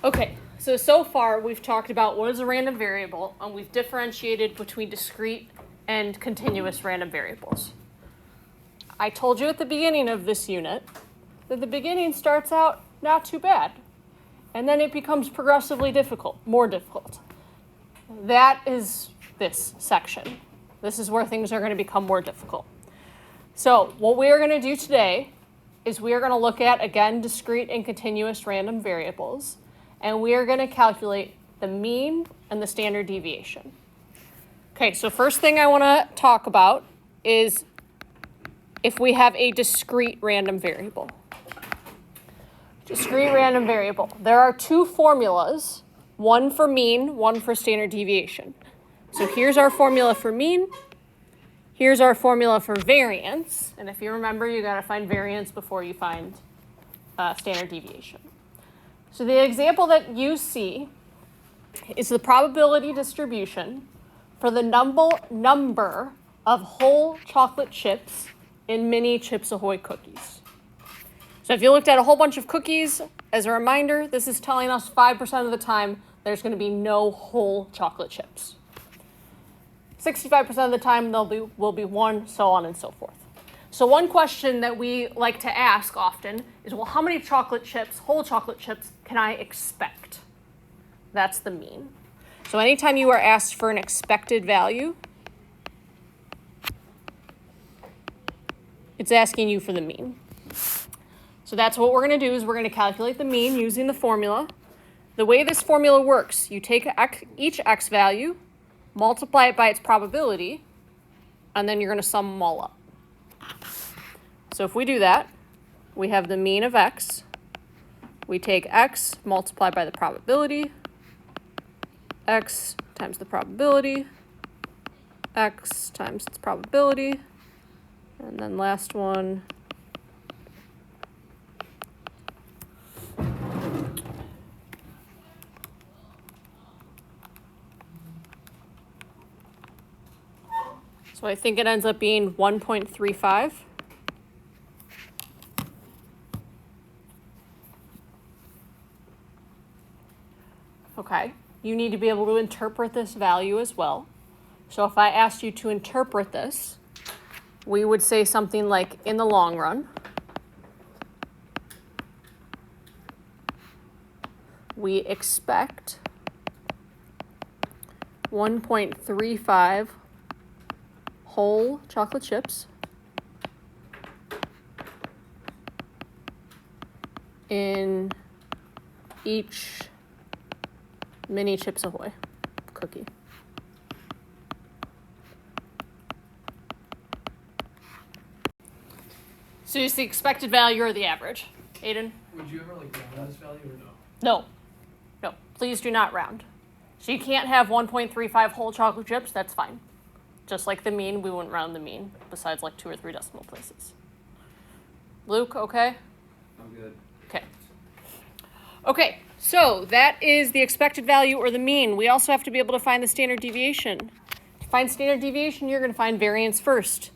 Okay, so far we've talked about what is a random variable, and we've differentiated between discrete and continuous random variables. I told you at the beginning of this unit that the beginning starts out not too bad, and then it becomes progressively more difficult. That is this section. This is where things are going to become more difficult. So what we are going to do today is we are going to look at, again, discrete and continuous random variables, and we are going to calculate the mean and the standard deviation. Okay, so first thing I want to talk about is if we have a discrete random variable. Discrete random variable. There are two formulas, one for mean, one for standard deviation. So here's our formula for mean. Here's our formula for variance. And if you remember, you got to find variance before you find standard deviation. So the example that you see is the probability distribution for the number of whole chocolate chips in mini Chips Ahoy cookies. So if you looked at a whole bunch of cookies, as a reminder, this is telling us 5% of the time there's going to be no whole chocolate chips. 65% of the time will be one, so on and so forth. So one question that we like to ask often is, well, how many chocolate chips, whole chocolate chips, can I expect? That's the mean. So anytime you are asked for an expected value, it's asking you for the mean. So that's what we're going to do, is we're going to calculate the mean using the formula. The way this formula works, you take each x value, multiply it by its probability, and then you're going to sum them all up. So if we do that, we have the mean of x. We take x multiplied by the probability, x times the probability, x times its probability, and then last one, so I think it ends up being 1.35. Okay, you need to be able to interpret this value as well. So if I asked you to interpret this, we would say something like, in the long run, we expect 1.35 whole chocolate chips in each mini Chips Ahoy cookie. So is the expected value or the average? Aiden? Would you ever round this value or no? No, please do not round. So you can't have 1.35 whole chocolate chips, that's fine. Just like the mean, we wouldn't round the mean, besides like 2 or 3 decimal places. Luke, okay? I'm good. Okay, so that is the expected value or the mean. We also have to be able to find the standard deviation. To find standard deviation, you're going to find variance first.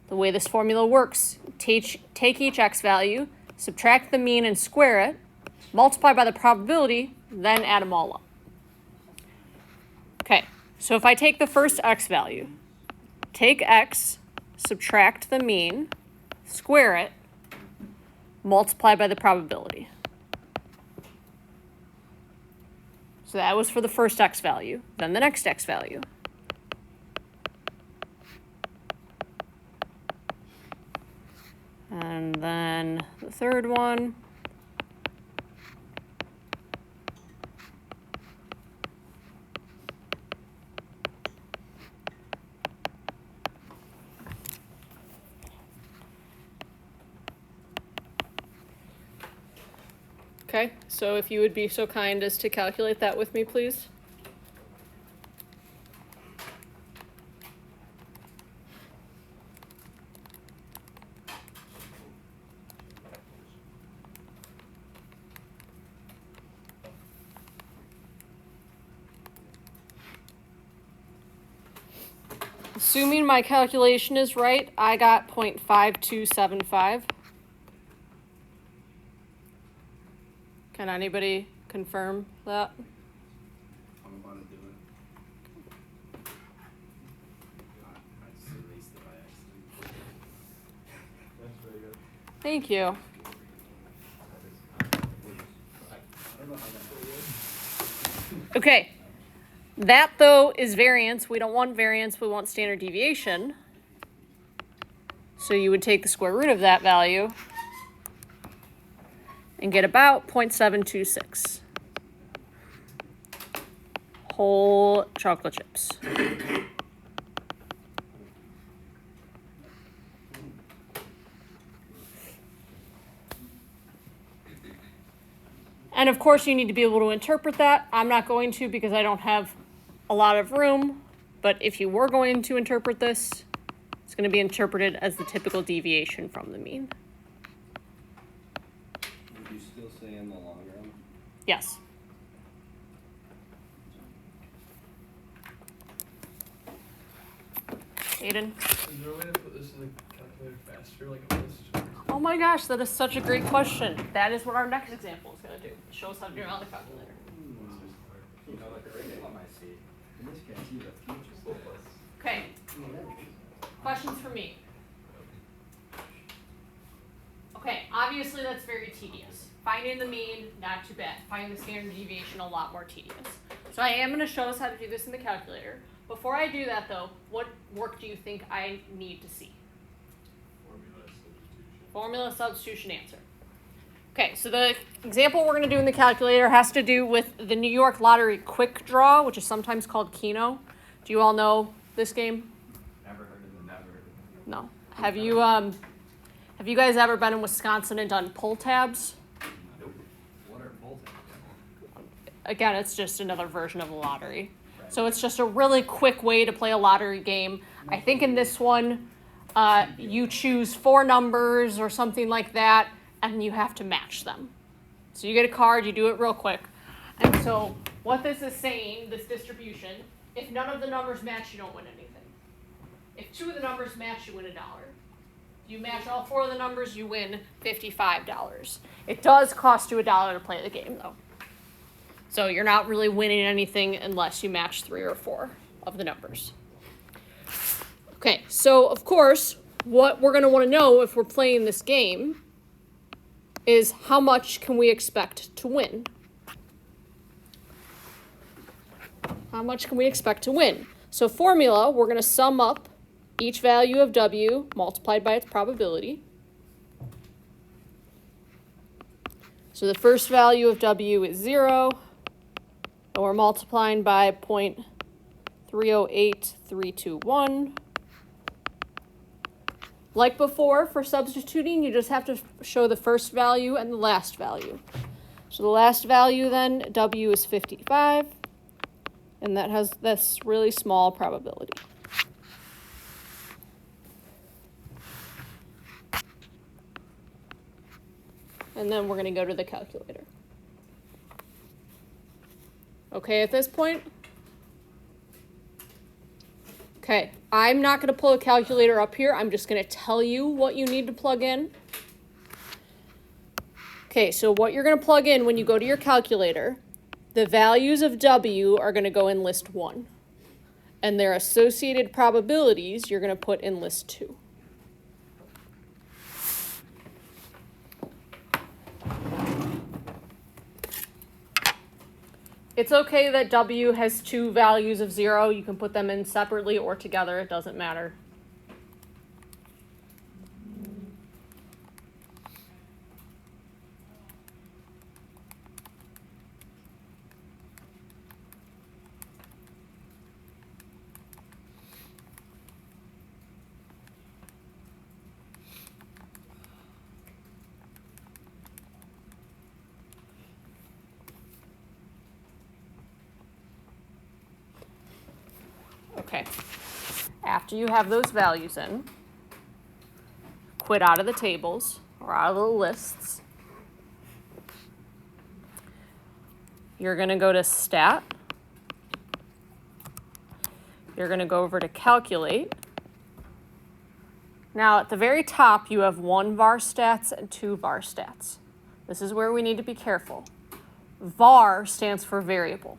The way this formula works, take each x value, subtract the mean and square it, multiply by the probability, then add them all up. Okay, so if I take the first x value, take x, subtract the mean, square it, multiply by the probability. So that was for the first x value, then the next x value. And then the third one. Okay, so if you would be so kind as to calculate that with me, please. Assuming my calculation is right, I got 0.5275. Can anybody confirm that? I'm about to do it. I just erased it by accident. That's very good. Thank you. I don't know how that. Okay. That, though, is variance. We don't want variance. We want standard deviation. So you would take the square root of that value and get about 0.726 whole chocolate chips. And of course, you need to be able to interpret that. I'm not going to because I don't have a lot of room. But if you were going to interpret this, it's going to be interpreted as the typical deviation from the mean. Would you still say in the long run? Yes. Aiden? Is there a way to put this in the calculator faster, like a list? Oh my gosh, that is such a great question. That is what our next example is going to do. Show us how to do it on the calculator. You know, like a ring on my seat. In this case, you have future. Okay. Questions for me? Okay, obviously that's very tedious. Finding the mean, not too bad. Finding the standard deviation, a lot more tedious. So I am going to show us how to do this in the calculator. Before I do that though, what work do you think I need to see? Formula substitution answer. Okay, so the example we're going to do in the calculator has to do with the New York Lottery Quick Draw, which is sometimes called Keno. Do you all know this game? Never heard of it, never heard of it. No. Have you guys ever been in Wisconsin and done pull tabs? Nope. What are pull tabs? Again, it's just another version of a lottery. So it's just a really quick way to play a lottery game. I think in this one, you choose 4 numbers or something like that, and you have to match them. So you get a card, you do it real quick. And so what this is saying, this distribution, if none of the numbers match, you don't win anything. If 2 of the numbers match, you win $1. You match all 4 of the numbers, you win $55. It does cost you $1 to play the game, though. So you're not really winning anything unless you match 3 or 4 of the numbers. Okay, so of course, what we're going to want to know if we're playing this game is how much can we expect to win? How much can we expect to win? So formula, we're going to sum up each value of W multiplied by its probability. So the first value of W is 0. And we're multiplying by 0.308321. Like before, for substituting, you just have to show the first value and the last value. So the last value then, W is 55, and that has this really small probability. And then we're going to go to the calculator. Okay, at this point? Okay, I'm not going to pull a calculator up here. I'm just going to tell you what you need to plug in. Okay, so what you're going to plug in when you go to your calculator, the values of W are going to go in list 1. And their associated probabilities you're going to put in list 2. It's okay that W has 2 values of 0. You can put them in separately or together. It doesn't matter. Okay, after you have those values in, quit out of the tables or out of the lists. You're going to go to Stat. You're going to go over to Calculate. Now, at the very top, you have 1 var stats and 2 var stats. This is where we need to be careful. var stands for variable.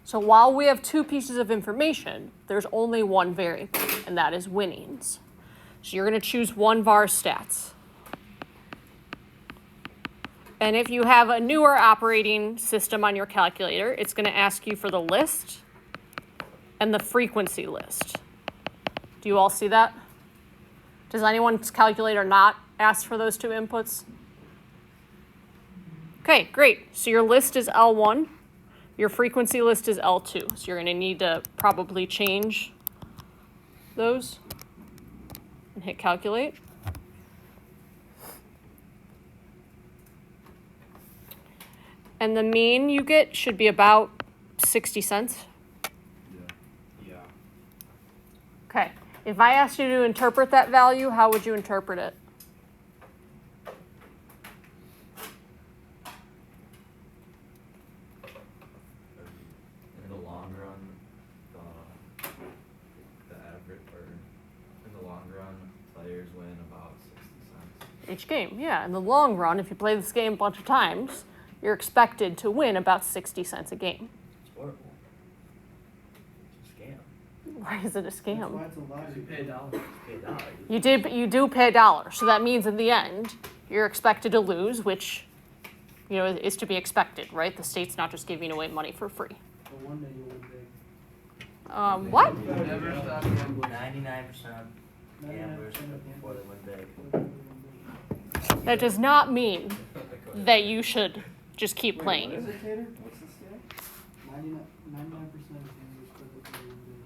So while we have two pieces of information, there's only one variable, and that is winnings. So you're going to choose one var stats. And if you have a newer operating system on your calculator, it's going to ask you for the list and the frequency list. Do you all see that? Does anyone's calculator not ask for those two inputs? Okay, great. So your list is L1. Your frequency list is L2. So you're going to need to probably change those and hit calculate. And the mean you get should be about 60 cents. Yeah. Okay. If I asked you to interpret that value, how would you interpret it? In the long run, the average, or in the long run, players win about 60 cents. Each game, yeah. In the long run, if you play this game a bunch of times, you're expected to win about 60 cents a game. It's horrible. It's a scam. Why is it a That's scam? why it's a lie. You pay $1. Pay a dollar. You do pay $1, so that means in the end you're expected to lose, which is to be expected, right? The state's not just giving away money for free. But one day you'll win big. What? Never stop gambling. 99% gamblers before they win big. That does not mean that you should just keep playing. What is it, Tater? What's the scale? 99% of gamblers spread that they win big.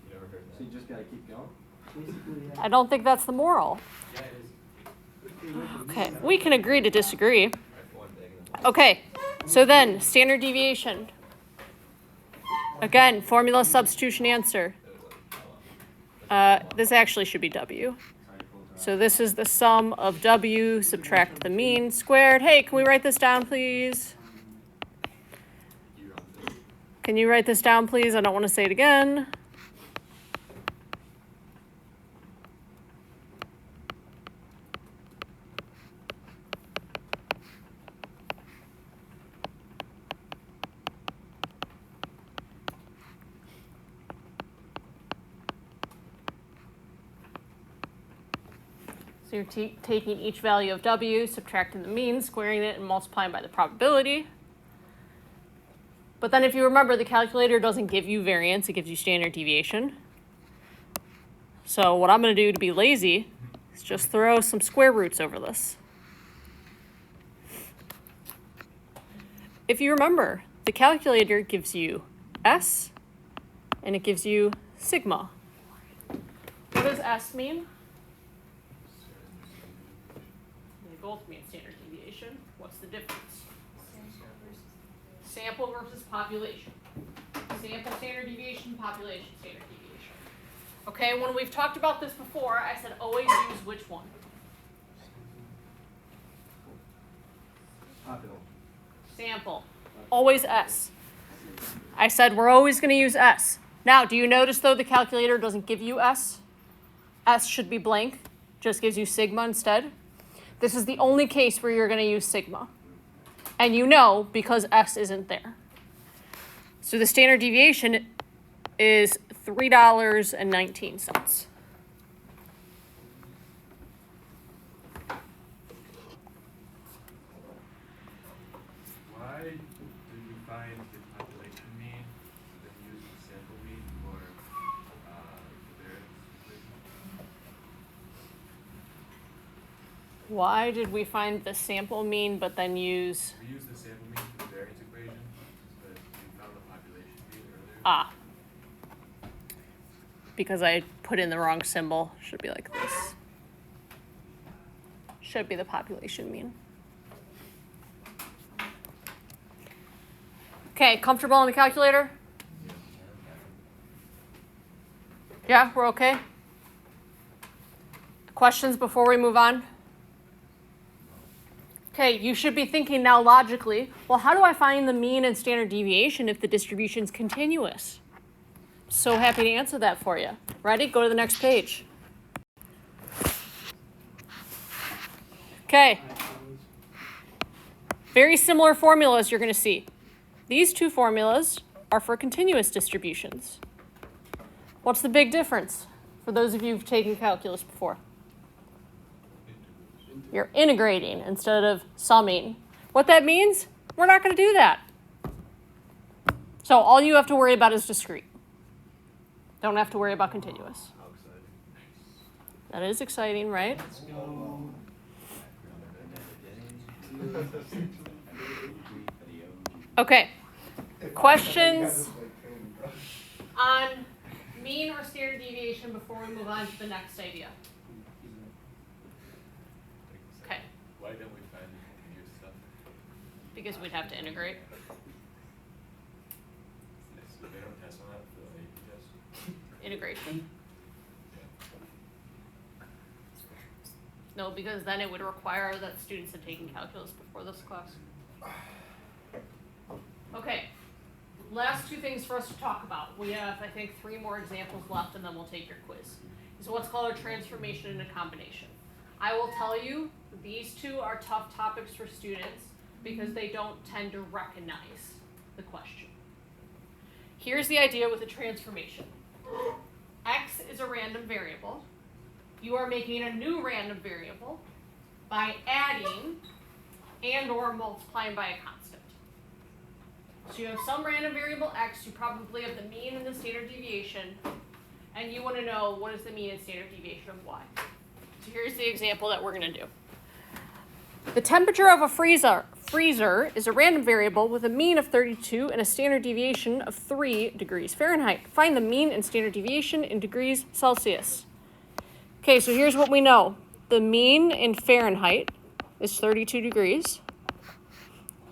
You never heard that? So you just gotta keep going? Basically, yeah. I don't think that's the moral. Yeah, it is. Okay, we can agree to disagree. Right, for one big and then Okay, so then standard deviation. Again, formula substitution answer. This actually should be W. So this is the sum of W, subtract the mean squared. Hey, can we write this down, please? Can you write this down, please? I don't want to say it again. So you're taking each value of W, subtracting the mean, squaring it, and multiplying by the probability. But then if you remember, the calculator doesn't give you variance, it gives you standard deviation. So what I'm going to do to be lazy is just throw some square roots over this. If you remember, the calculator gives you S, and it gives you sigma. What does S mean? They both mean standard deviation. What's the difference? Sample versus population. Sample standard deviation, population standard deviation. Okay, when we've talked about this before, I said always use which one? popular. Sample. Always S. I said we're always going to use S. Now, do you notice, though, the calculator doesn't give you S? S should be blank. Just gives you sigma instead. This is the only case where you're going to use sigma. And you know because S isn't there. So the standard deviation is $3.19. Why did you find the population mean, then use the sample mean for the variance equation? Why did we find the sample mean but then use... We used the sample mean for the variance equation, but we found the population mean earlier. Ah. Because I put in the wrong symbol. Should be like this. Should be the population mean. Okay, comfortable on the calculator? Yeah, we're okay? Questions before we move on? Okay, you should be thinking now logically, well, how do I find the mean and standard deviation if the distribution's continuous? So happy to answer that for you. Ready? Go to the next page. Okay. Very similar formulas you're going to see. These two formulas are for continuous distributions. What's the big difference for those of you who've taken calculus before? You're integrating instead of summing. What that means, we're not going to do that. So all you have to worry about is discrete. Don't have to worry about continuous. How exciting. That is exciting, right? Let's go. Okay. Questions on mean or standard deviation before we move on to the next idea? Okay, Why don't we find new stuff? because we'd have to integrate. So they don't test on that for the AP test? Integration. No, because then it would require that students had taken calculus before this class. Okay, last two things for us to talk about. We have, I think, 3 more examples left and then we'll take your quiz. It's what's called a transformation and a combination. I will tell you, these two are tough topics for students because they don't tend to recognize the question. Here's the idea with a transformation. X is a random variable. You are making a new random variable by adding and or multiplying by a constant. So you have some random variable x, you probably have the mean and the standard deviation, and you want to know what is the mean and standard deviation of y. So here's the example that we're going to do. The temperature of a freezer is a random variable with a mean of 32 and a standard deviation of 3 degrees Fahrenheit. Find the mean and standard deviation in degrees Celsius. Okay, so here's what we know. The mean in Fahrenheit is 32 degrees.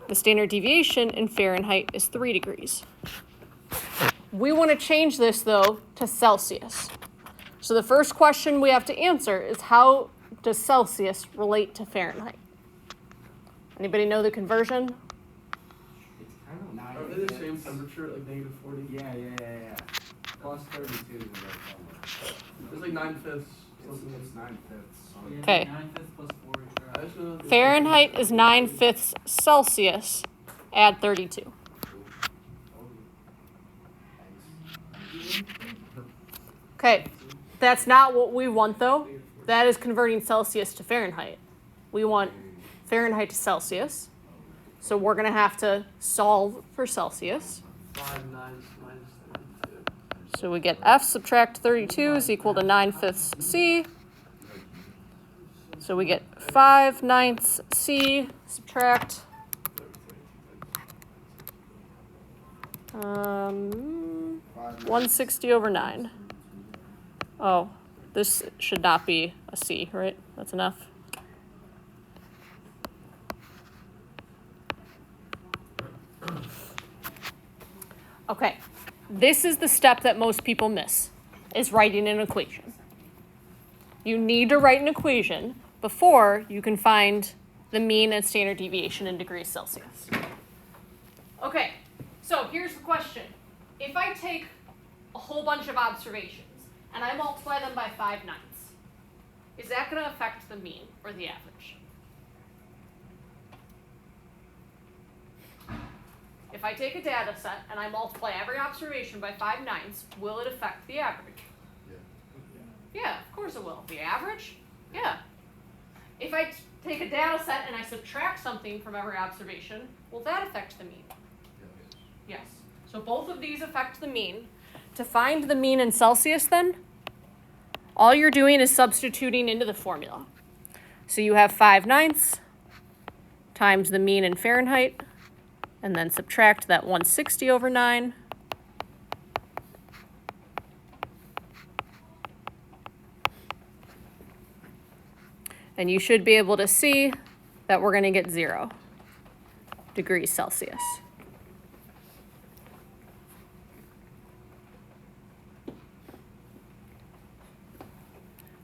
The standard deviation in Fahrenheit is 3 degrees. We want to change this, though, to Celsius. So the first question we have to answer is, how does Celsius relate to Fahrenheit? Anybody know the conversion? It's kind of Are they the same temperature, like -40? Yeah. Plus 32 is the right number. It's like 9/5. It's 9/5. Okay. 9/5 plus 4 I just know it's Fahrenheit is 9/5 Celsius. Add 32. Okay, that's not what we want, though. That is converting Celsius to Fahrenheit. We want Fahrenheit to Celsius. So we're going to have to solve for Celsius. 5 9 minus 32. So we get F subtract 32 is equal to 9/5 C. So we get 5/9 C subtract 160 over 9. Oh, this should not be a C, right? That's enough. Okay, this is the step that most people miss, is writing an equation. You need to write an equation before you can find the mean and standard deviation in degrees Celsius. Okay, so here's the question. If I take a whole bunch of observations and I multiply them by 5/9, is that going to affect the mean or the average? If I take a data set and I multiply every observation by 5/9, will it affect the average? Yeah, of course it will. The average? Yeah. If I take a data set and I subtract something from every observation, will that affect the mean? Yes. So both of these affect the mean. To find the mean in Celsius, then, all you're doing is substituting into the formula. So you have 5/9 times the mean in Fahrenheit, and then subtract that 160 over 9. And you should be able to see that we're going to get 0 degrees Celsius.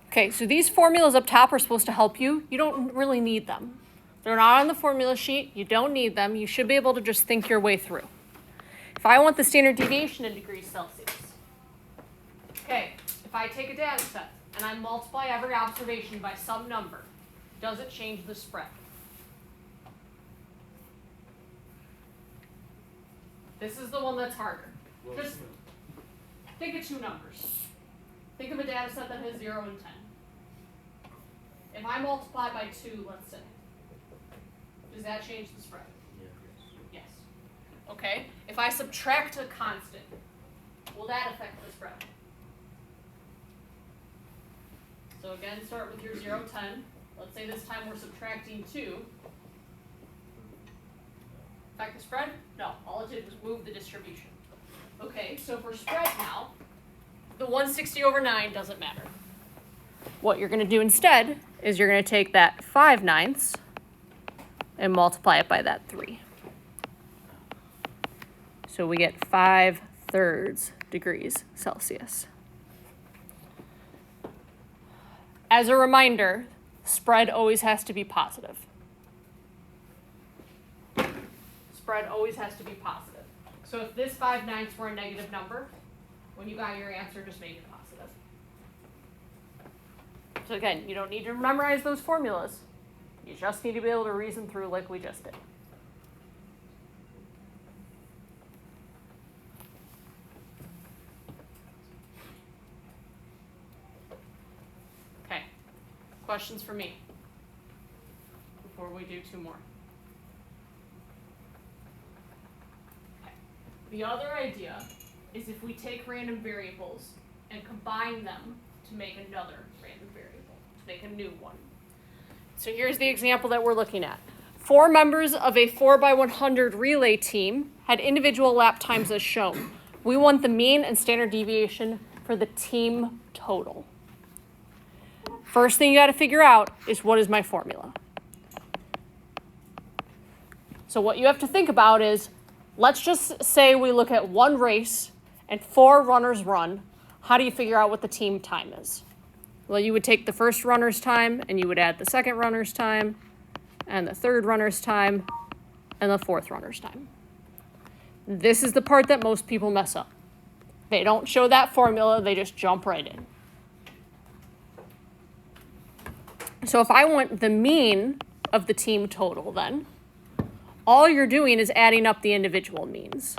Okay, so these formulas up top are supposed to help you. You don't really need them. They're not on the formula sheet. You don't need them. You should be able to just think your way through. If I want the standard deviation in degrees Celsius, okay, if I take a data set and I multiply every observation by some number, does it change the spread? This is the one that's harder. Well, Just think of two numbers. Think of a data set that has 0 and 10. If I multiply by 2, let's say, does that change the spread? Yes. Okay. If I subtract a constant, will that affect the spread? So again, start with your 0, 10. Let's say this time we're subtracting 2. Affect the spread? No. All it did was move the distribution. Okay, so for spread now, the 160 over 9 doesn't matter. What you're going to do instead is you're going to take that 5/9 and multiply it by that 3. So we get 5/3 degrees Celsius. As a reminder, spread always has to be positive. Spread always has to be positive. So if this 5/9 were a negative number, when you got your answer, just make it positive. So again, you don't need to memorize those formulas. You just need to be able to reason through like we just did. Okay, questions for me before we do 2 more? Okay. The other idea is if we take random variables and combine them to make another random variable, to make a new one. So here's the example that we're looking at. 4 members of a 4x100 relay team had individual lap times as shown. We want the mean and standard deviation for the team total. First thing you got to figure out is, what is my formula? So what you have to think about is, let's just say we look at one race and 4 runners run. How do you figure out what the team time is? Well, you would take the first runner's time and you would add the second runner's time and the third runner's time and the fourth runner's time. This is the part that most people mess up. They don't show that formula, they just jump right in. So if I want the mean of the team total, then all you're doing is adding up the individual means.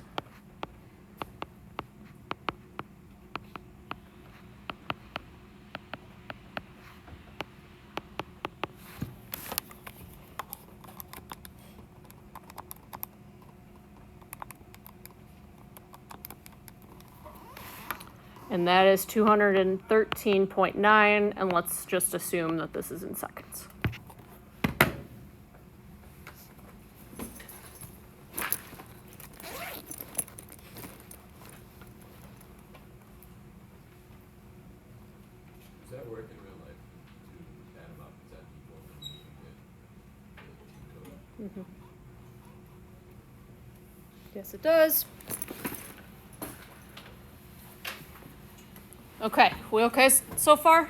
And that is 213.9, and let's just assume that this is in seconds. Does that work in real life to add them up? Is that equal and you get the team total? Yes, it does. Okay, we okay so far?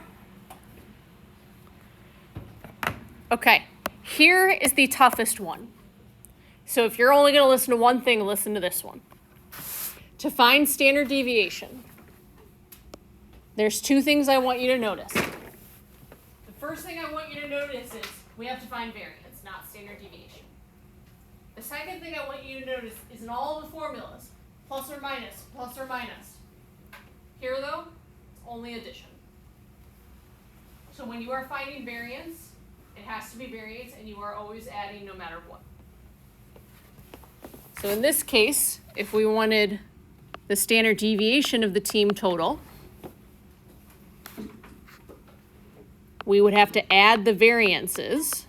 Okay, here is the toughest one. So if you're only going to listen to one thing, listen to this one. To find standard deviation, there's 2 things I want you to notice. The first thing I want you to notice is we have to find variance, not standard deviation. The second thing I want you to notice is in all of the formulas, plus or minus, plus or minus. Here though, it's only addition. So when you are finding variance, it has to be variance and you are always adding no matter what. So in this case, if we wanted the standard deviation of the team total, we would have to add the variances.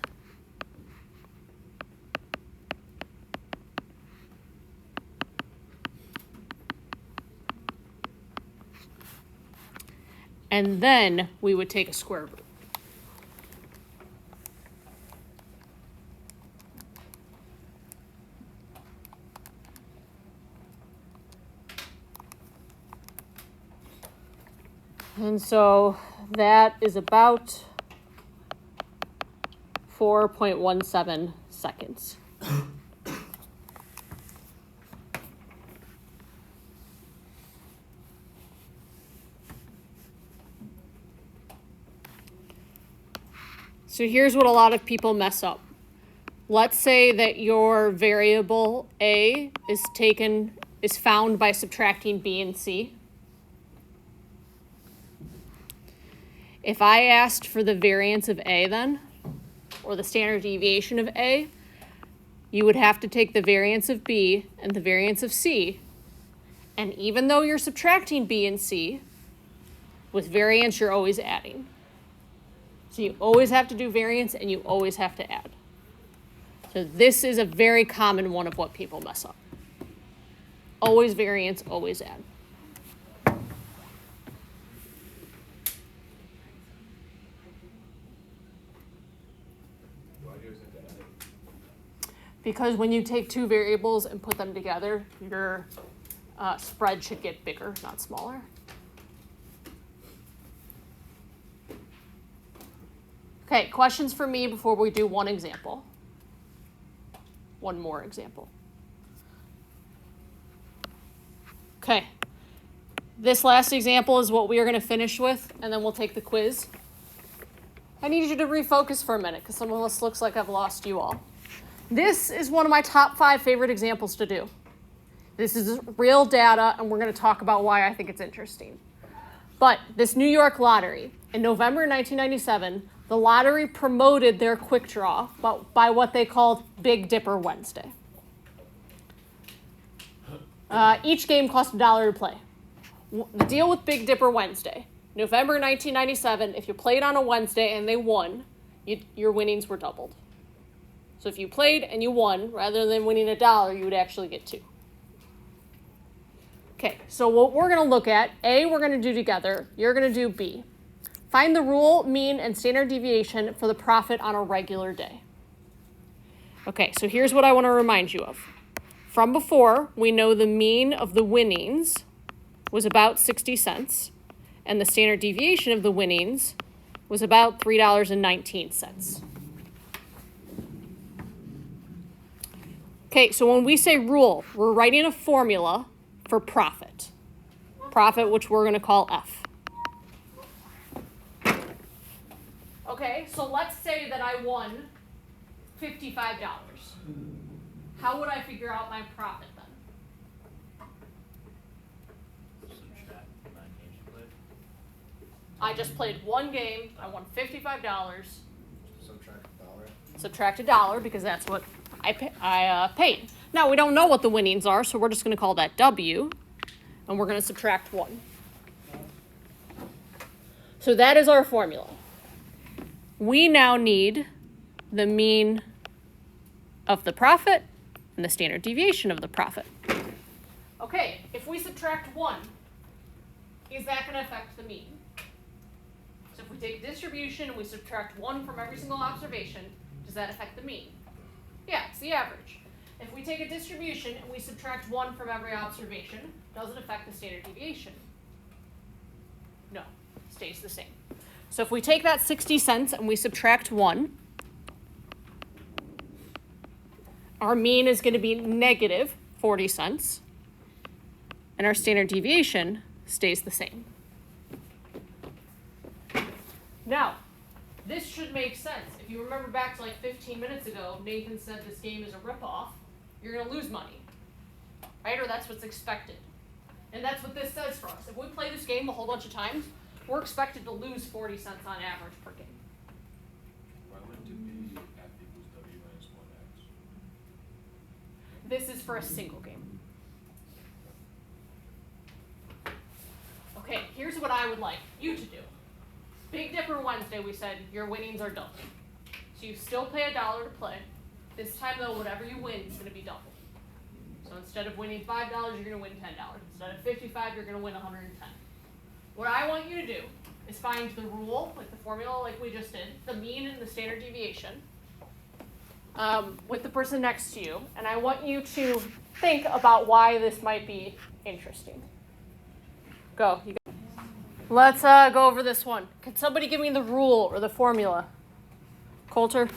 And then we would take a square root. And so that is about 4.17 seconds. So here's what a lot of people mess up. Let's say that your variable A is taken is found by subtracting B and C. If I asked for the variance of A then, or the standard deviation of A, you would have to take the variance of B and the variance of C. And even though you're subtracting B and C, with variance you're always adding. So you always have to do variance and you always have to add. So this is a very common one of what people mess up. Always variance, always add. Why do you have to add it? Because when you take two variables and put them together, your spread should get bigger, not smaller. Okay, questions for me before we do one example? One more example. Okay, this last example is what we are going to finish with, and then we'll take the quiz. I need you to refocus for a minute because some of us looks like I've lost you all. This is one of my top 5 favorite examples to do. This is real data, and we're going to talk about why I think it's interesting. But this New York lottery, in November 1997, the lottery promoted their quick draw by what they called Big Dipper Wednesday. Each game cost $1 to play. The deal with Big Dipper Wednesday, November 1997, if you played on a Wednesday and they won, your winnings were doubled. So if you played and you won, rather than winning $1, you would actually get 2. Okay, so what we're going to look at, A, we're going to do together. You're going to do B. Find the rule, mean, and standard deviation for the profit on a regular day. Okay, so here's what I want to remind you of. From before, we know the mean of the winnings was about 60 cents, and the standard deviation of the winnings was about $3.19. Okay, so when we say rule, we're writing a formula for profit. Profit, which we're going to call F. Okay, so let's say that I won $55. How would I figure out my profit then? Subtract 9 games you played. I just played one game, I won $55. Subtract $1. Subtract $1 because that's what I paid. Now we don't know what the winnings are, so we're just going to call that W, and we're going to subtract 1. So that is our formula. We now need the mean of the profit and the standard deviation of the profit. Okay, if we subtract 1, is that going to affect the mean? So if we take a distribution and we subtract 1 from every single observation, does that affect the mean? Yeah, it's the average. If we take a distribution and we subtract 1 from every observation, does it affect the standard deviation? No, it stays the same. So if we take that 60 cents and we subtract 1, our mean is going to be negative 40 cents, and our standard deviation stays the same. Now, this should make sense. If you remember back to like 15 minutes ago, Nathan said this game is a ripoff. You're going to lose money, right? Or that's what's expected. And that's what this says for us. If we play this game a whole bunch of times, we're expected to lose 40 cents on average per game. Why wouldn't it be F equals W minus 1x? This is for a single game. Okay, here's what I would like you to do. Big Dipper Wednesday, we said your winnings are doubled. So you still pay $1 to play. This time though, whatever you win is going to be doubled. So instead of winning $5, you're going to win $10. Instead of 55, you're going to win 110. What I want you to do is find the rule, like the formula like we just did, the mean and the standard deviation, with the person next to you, and I want you to think about why this might be interesting. Go. You go. Let's go over this one. Can somebody give me the rule or the formula? Coulter?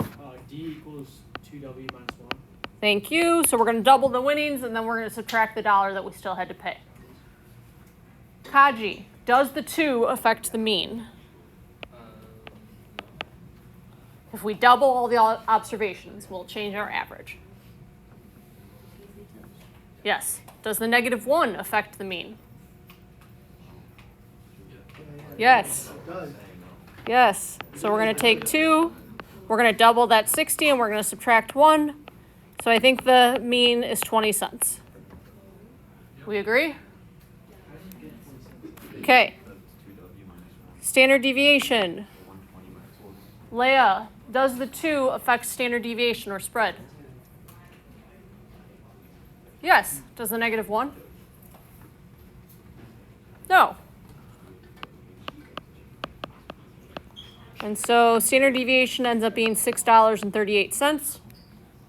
D equals 2W minus 1. Thank you. So we're going to double the winnings, and then we're going to subtract the $1 that we still had to pay. Kaji, does the 2 affect the mean? If we double all the observations, we'll change our average. Yes. Does the -1 affect the mean? Yes. It does. Yes. So we're going to take 2, we're going to double that 60, and we're going to subtract 1. So I think the mean is 20 cents. We agree? Okay. That's 2W minus 1. Standard deviation. 120 minus 1. Leia, does the 2 affect standard deviation or spread? Yes. Does the -1? No. And so standard deviation ends up being $6.38.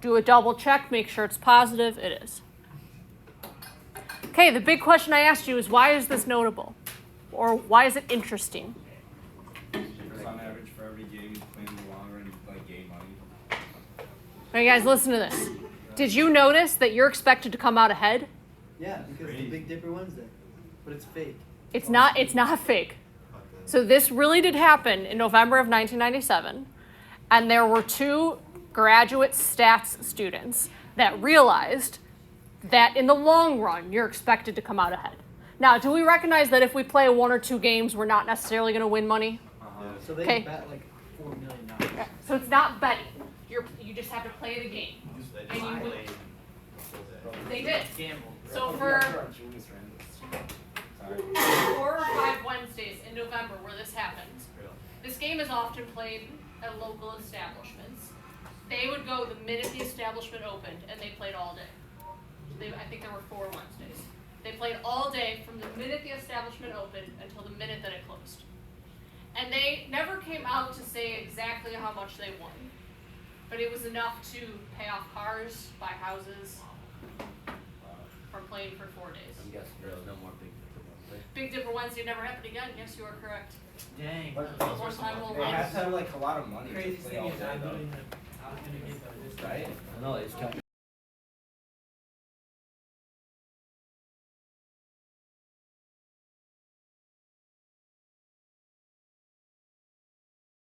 Do a double check, make sure it's positive. It is. Okay, the big question I asked you is why is this notable? Or why is it interesting? Because on average, for every game you play in the long run, you like gain money. All right, guys, listen to this. Did you notice that you're expected to come out ahead? Yeah, because the Big Dipper Wednesday. But it's fake. It's not fake. So this really did happen in November of 1997, and there were 2 graduate stats students that realized that in the long run, you're expected to come out ahead. Now, do we recognize that if we play 1 or 2 games, we're not necessarily going to win money? So they Okay. bet like $4 million. So it's not betting. You just have to play the game. And you win. They did. So for Sorry. 4 or 5 Wednesdays in November where this happened, this game is often played at local establishments. They would go the minute the establishment opened, and they played all day. I think there were 4 Wednesdays. They played all day from the minute the establishment opened until the minute that it closed. And they never came out to say exactly how much they won. But it was enough to pay off cars, buy houses, from playing for 4 days. I'm guessing there's no more Big Dipper Wednesday. Big Dipper Wednesday never happened again. Yes, you are correct. Dang. But One time we'll they have to have like a lot of money to Craziest play thing all is day I'm though. doing it. I was gonna get that this Right? I know, it's kind